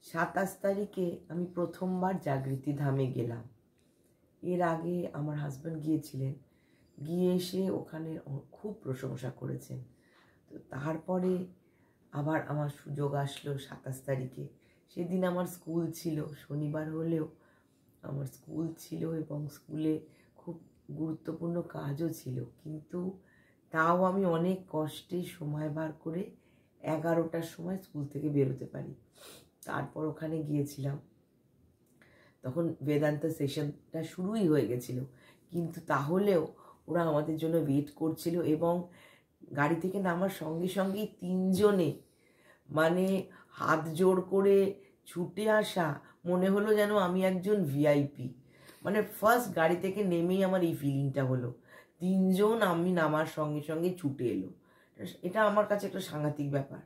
27 তারিখে আমি প্রথমবার জাগৃতি ধামে গেলাম। এর আগে আমার হাজব্যান্ড গিয়েছিলেন, গিয়ে এসে ওখানে খুব প্রশংসা করেছেন। তো তারপরে আবার আমার সুযোগ আসলো 27 তারিখে। সেদিন আমার স্কুল ছিল, শনিবার হলেও আমার স্কুল ছিল এবং স্কুলে খুব গুরুত্বপূর্ণ কাজও ছিল, কিন্তু তাও আমি অনেক কষ্টে সময় বার করে 11টার সময় স্কুল থেকে বেরোতে পারি। তারপর ওখানে গিয়েছিলাম, তখন বেদান্ত সেশনটা শুরুই হয়ে গেছিল, কিন্তু তাহলেও ওরা আমাদের জন্য ওয়েট করছিল এবং গাড়ি থেকে নামার সঙ্গে সঙ্গেই 3 জনে মানে হাত জোড় করে ছুটে আসা, মনে হলো যেন আমি একজন ভিআইপি। মানে ফার্স্ট গাড়ি থেকে নেমেই আমার এই ফিলিংটা হলো, 3 জন আমি নামার সঙ্গে সঙ্গে ছুটে এলো। এটা আমার কাছে একটা সাংঘাতিক ব্যাপার।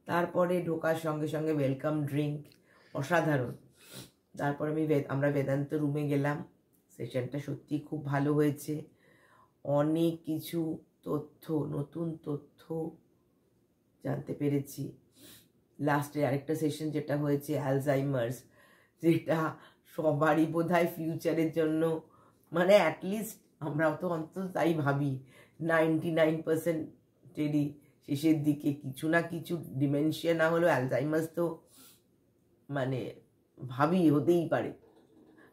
তারপরে ঢোকার সঙ্গে সঙ্গে ওয়েলকাম ড্রিঙ্ক, অসাধারণ। তারপর আমরা বেদান্ত রুমে গেলাম। সেশনটা সত্যি খুব ভালো হয়েছে, অনেক কিছু তথ্য, নতুন তথ্য জানতে পেরেছি। লাস্টে আরেকটা সেশন যেটা হয়েছে অ্যালজাইমার্স, যেটা সবারই বোধহয় ফিউচারের জন্য, মানে অ্যাটলিস্ট আমরাও তো অন্তত তাই ভাবি, 99%এরই শেষের দিকে কিছু না কিছু ডিমেনশিয়া না হলেও অ্যালজাইমার্স তো মানে ভাবি হতেই পারে।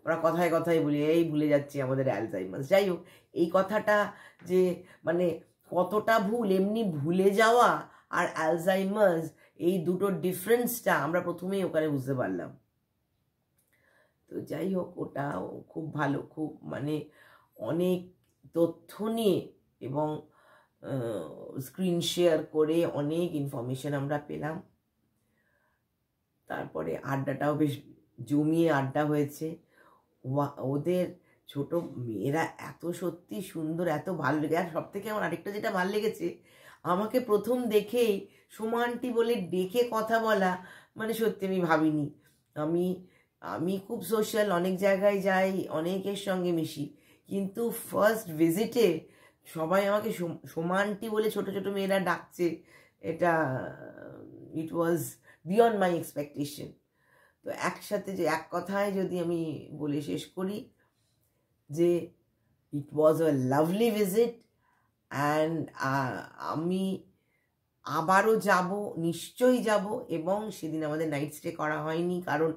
ওরা কথায় কথায় বলি এই ভুলে যাচ্ছি আমাদের অ্যালজাইমার্স। যাই হোক, এই কথাটা যে মানে কতটা ভুল, এমনি ভুলে যাওয়া আর অ্যালজাইমার্স, এই দুটোর ডিফারেন্সটা আমরা প্রথমেই ওখানে বুঝতে পারলাম। তো যাই হোক, ওটাও খুব ভালো, খুব মানে অনেক তথ্য নিয়ে এবং স্ক্রিন শেয়ার করে অনেক ইনফরমেশন আমরা পেলাম। তারপরে আড্ডাটাও বেশ জমিয়ে আড্ডা হয়েছে। ওদের ছোট মেয়েরা এত সত্যি সুন্দর, এত ভালো লেগে। আর সব থেকে আমার আরেকটা যেটা ভালো লেগেছে, আমাকে প্রথম দেখেই সোমা আন্টি বলে ডেকে কথা বলা, মানে সত্যি আমি ভাবিনি। আমি খুব সোশ্যাল, অনেক জায়গায় যাই, অনেকের সঙ্গে মিশি, কিন্তু ফার্স্ট ভিজিটে সবাই আমাকে সোমা আন্টি বলে ছোট ছোট মেয়েরা ডাকছে, এটা ইট ওয়াজ বিয়ন্ড মাই এক্সপেকটেশন। তো একসাথে যে এক কথায় যদি আমি বলে শেষ করি যে ইট ওয়াজ আ লাভলি ভিজিট অ্যান্ড আমি আবারও যাব, নিশ্চয়ই যাব। এবং সেদিন আমাদের নাইট স্টে করা হয়নি, কারণ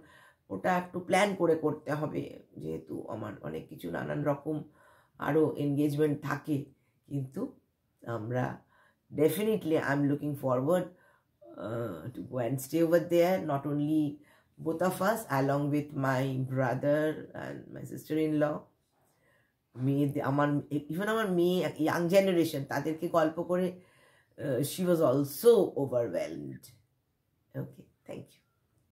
ওটা একটু প্ল্যান করে করতে হবে, যেহেতু আমার অনেক কিছু নানান রকম আরও এনগেজমেন্ট থাকে। কিন্তু আমরা definitely I'm looking forward to go and stay over there, not only both of us, along with my brother and my sister-in-law. Even আমার মেয়ে, ইয়াং জেনারেশন, তাদেরকে গল্প করে she was also overwhelmed. Okay, thank you.